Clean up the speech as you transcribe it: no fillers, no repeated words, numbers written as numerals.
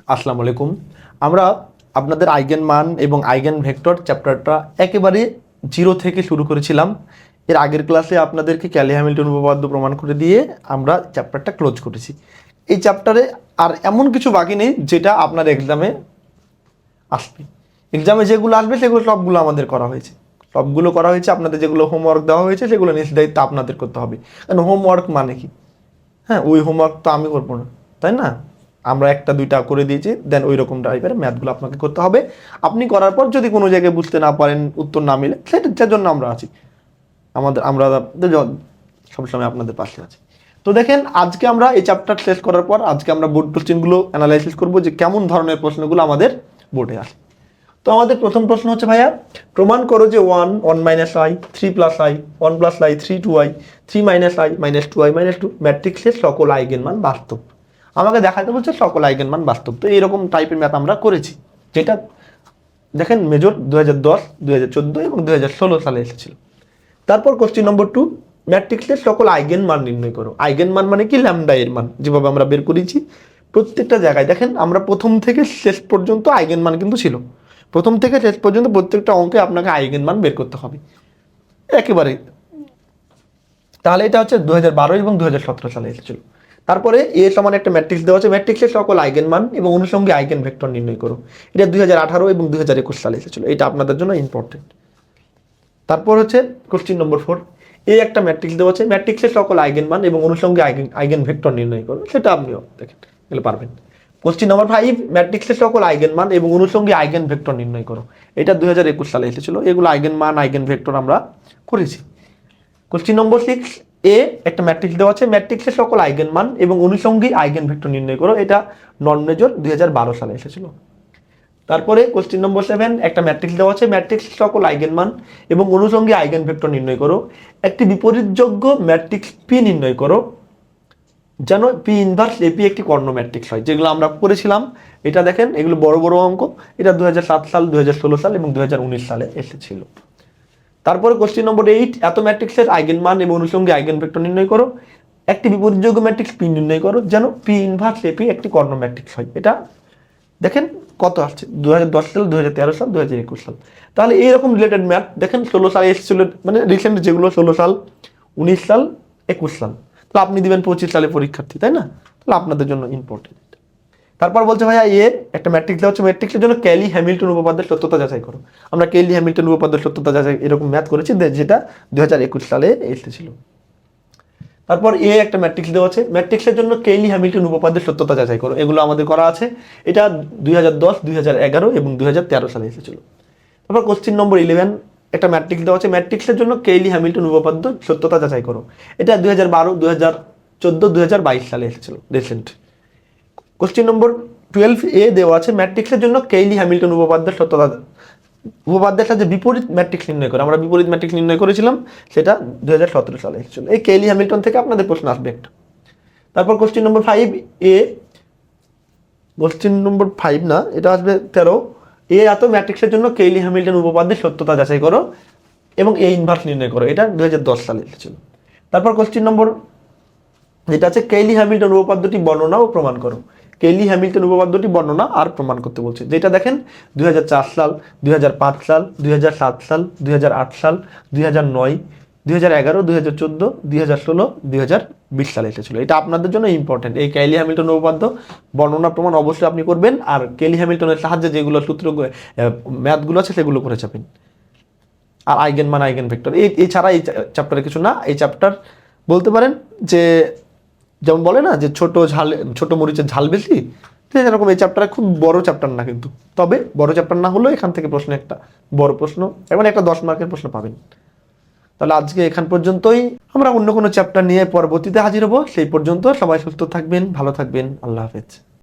আসসালামু আলাইকুম। আমরা আপনাদের আইগেন মান এবং আইগেন ভেক্টর চ্যাপ্টারটা একেবারে জিরো থেকে শুরু করেছিলাম। এর আগের ক্লাসে আপনাদেরকে ক্যালি হ্যামিল্টন উপপাদ্য প্রমাণ করে দিয়ে আমরা চ্যাপ্টারটা ক্লোজ করেছি। এই চ্যাপ্টারে আর এমন কিছু বাকি নেই যেটা আপনার এক্সামে আসবে। এক্সামে যেগুলো আসবে সেগুলো সবগুলো আমাদের করা হয়েছে, আপনাদের যেগুলো হোমওয়ার্ক দেওয়া হয়েছে সেগুলো নিজ দায়িত্ব আপনাদের করতে হবে। কারণ হোমওয়ার্ক মানে কি, হ্যাঁ ওই হোমওয়ার্ক তো আমি করবো না, তাই না? আমরা একটা দুইটা করে দিয়েছি, দেন ওই রকম টাইপের ম্যাথগুলো আপনাকে করতে হবে। আপনি করার পর যদি কোনো জায়গায় বুঝতে না পারেন, উত্তর না মিলে, সেটার জন্য আমরা আছি। আমরা সবসময় আপনাদের পাশে আছি। তো দেখেন, আজকে আমরা এই চ্যাপ্টার শেষ করার পর আজকে আমরা বোর্ড কোশ্চেনগুলো অ্যানালাইসিস করবো যে কেমন ধরনের প্রশ্নগুলো আমাদের বোর্ডে আসে। তো আমাদের প্রথম প্রশ্ন হচ্ছে, ভাইয়া প্রমাণ করো যে 1 minus I 3 plus I 1 plus I 3 2i 3 minus I minus 2i minus 2 ম্যাট্রিক্সের সকল আইগেন মান বাস্তব। আমাকে দেখাতে বলছে সকল আইগেন মান বাস্তব। তো এরকম টাইপের ম্যাথ আমরা করেছি, যেটা দেখেন মেজর 2010, 2014 এবং 2016 সালে এসেছিল। তারপর কোশ্চেন নম্বর 2, ম্যাট্রিক্সের সকল আইগেন মান নির্ণয় করো। আইগেন মান মানে কি? ল্যামডা এর মান, যেভাবে আমরা বের করেছি প্রত্যেকটা জায়গায়। দেখেন আমরা প্রথম থেকে শেষ পর্যন্ত আইগেন মান কিন্তু ছিল, প্রথম থেকে শেষ পর্যন্ত প্রত্যেকটা অঙ্কে আপনাকে আইগেন মান বের করতে হবে একেবারে। তাহলে এটা হচ্ছে 2012 এবং 2017 সালে এসেছিল। তারপরে এ সমান একটা ম্যাট্রিক্স দেওয়া আছে, ম্যাট্রিক্সের সকল আইগেন মান এবং অনুষঙ্গে আইগেন ভেক্টর নির্ণয় করো। এটা 2018 এবং 2021 সালে এসেছিল, এটা আপনাদের জন্য ইম্পর্টেন্ট। তারপর হচ্ছে কোশ্চেন নম্বর 4, এই একটা ম্যাট্রিক্স দেওয়া আছে, ম্যাট্রিক্সের সকল আইগেন মান এবং অনুষঙ্গে আইগেন ভেক্টর নির্ণয় করো। সেটা আপনিও দেখেন, এগুলো পারবেন। কোশ্চেন নম্বর 5, ম্যাট্রিক্সের সকল আইগেন মান এবং অনুষঙ্গে আইগেন ভেক্টর নির্ণয় করো। এটা 2021 সালে এসেছিল। এগুলো আইগেন মান আইগেন ভেক্টর আমরা করেছি। কোশ্চেন নম্বর 6, এ একটা ম্যাট্রিক্স দেওয়া আছে, ম্যাট্রিক্সের সকল আইগেন মান এবং অনুষঙ্গী আইগেন ভেক্টর নির্ণয় করো। এটা নন মেজর 2012 সালে এসেছিল। তারপরে কোশ্চেন নম্বর 7, একটা ম্যাট্রিক্স দেওয়া আছে, ম্যাট্রিক্সের সকল আইগেন মান এবং অনুষঙ্গী আইগেন ভেক্টর নির্ণয় করো। একটি বিপরীতযোগ্য ম্যাট্রিক্স পি নির্ণয় করো যেন পি ইনভার্স এপি একটি কর্ণ ম্যাট্রিক্স হয়। যেগুলো আমরা করেছিলাম, এটা দেখেন এগুলো বড় বড় অঙ্ক। এটা 2007 সাল, 2016 সাল এবং 2019 সালে এসেছিল। তারপরে কোশ্চেন নম্বর 8, এত ম্যাট্রিক্সের আইগেন মান এবং অনুষঙ্গে আইগেন ভেক্টর নির্ণয় করো। একটি বিপরীতযোগ্য ম্যাট্রিক্স পি নির্ণয় করো যেন পি ইনভার্স এপি একটি কর্ণ ম্যাট্রিক্স হয়। এটা দেখেন কত আসছে, 2010 সাল, 2013 সাল, 2021 সাল। তাহলে এইরকম রিলেটেড ম্যাথ দেখেন 16 সালে এসেছিল, মানে রিসেন্ট যেগুলো 16 সাল, 19 সাল, 21 সাল। তাহলে আপনি দিবেন 25 সালে পরীক্ষার্থী, তাই না? তাহলে আপনাদের জন্য ইম্পর্টেন্ট। তারপর বলছে, ভাইয়া এ একটা ম্যাট্রিক্স দেওয়া হচ্ছে, ম্যাট্রিক্সের জন্য ক্যালি হ্যামিল্টন উপপাদ্যের সত্যতা যাচাই করো। আমরা ক্যালি হ্যামিল্টন উপপাদ্যের সত্যতা যাচাই এরকম ম্যাথ করেছি, যেটা 2021 সালে এসেছিল। তারপর এ একটা ম্যাট্রিক্স দেওয়া আছে, ম্যাট্রিক্সের জন্য কেইলি হ্যামিল্টন উপপাদ্যের সত্যতা যাচাই করো। এগুলো আমাদের করা আছে, এটা 2010, 2011 এবং 2013 সালে এসেছিল। তারপর কোশ্চেন নম্বর 11, একটা ম্যাট্রিক্স দেওয়া আছে, ম্যাট্রিক্সের জন্য কেইলি হ্যামিল্টন উপপাদ্য সত্যতা যাচাই করো। এটা 2012, 2014, 2022 সালে এসেছিল, রিসেন্ট। কোশ্চেন নম্বর 12 এ দেওয়া আছে, ম্যাট্রিক্সের জন্য কেইলি হ্যামিল্টন উপপাদ্যের সাথে বিপরীত ম্যাট্রিক্স নির্ণয় করে। আমরা বিপরীত ম্যাট্রিক্স নির্ণয় করেছিলাম, সেটা 2017 সালে এসেছিল। এই কেইলি হ্যামিল্টন থেকে আপনাদের প্রশ্ন আসবে একটা। তারপর কোশ্চেন নম্বর 5 এ, কোশ্চেন নম্বর 5 না, এটা আসবে 13, এ এত ম্যাট্রিক্সের জন্য কেইলি হ্যামিল্টন উপপাদ্যের সত্যতা যাচাই করো এবং এ ইনভার্স নির্ণয় করো। এটা 2010 সালে এসেছিল। তারপর কোশ্চেন নম্বর যেটা আছে, কেইলি হ্যামিল্টন উপপাদ্যটি বর্ণনা ও প্রমাণ করো। কেইলি হ্যামিল্টন উপপাদ্যটি বর্ণনা আর প্রমাণ করতে বলছে, যেটা দেখেন 2004 সাল, 2005 সাল, 2007 সাল, 2008 সাল, 2009, 2011, 2014, 2016, 2020 সালে এসেছিল। এটা আপনাদের জন্য ইম্পর্টেন্ট। এই কেইলি হ্যামিল্টন উপপাদ্য বর্ণনা প্রমাণ অবশ্যই আপনি করবেন, আর কেইলি হ্যামিল্টনের সাহায্যে যেগুলো সূত্র ম্যাথগুলো আছে সেগুলো করে যাবেন। আর আইগেন মান আইগেন ভেক্টর এছাড়া এই চ্যাপ্টারে কিছু না। এই চ্যাপ্টার বলতে পারেন যে, যেমন বলে না যে ছোট মরিচের ঝাল বেশি, এরকম এই চ্যাপ্টার খুব বড় চ্যাপ্টার না কিন্তু, তবে বড় চ্যাপ্টার না হলেও এখান থেকে প্রশ্ন একটা বড় প্রশ্ন এবং একটা 10 মার্কের প্রশ্ন পাবেন। তাহলে আজকে এখান পর্যন্তই, আমরা অন্য কোনো চ্যাপ্টার নিয়ে পরবর্তীতে হাজির হব। সেই পর্যন্ত সবাই সুস্থ থাকবেন, ভালো থাকবেন, আল্লাহ হাফেজ।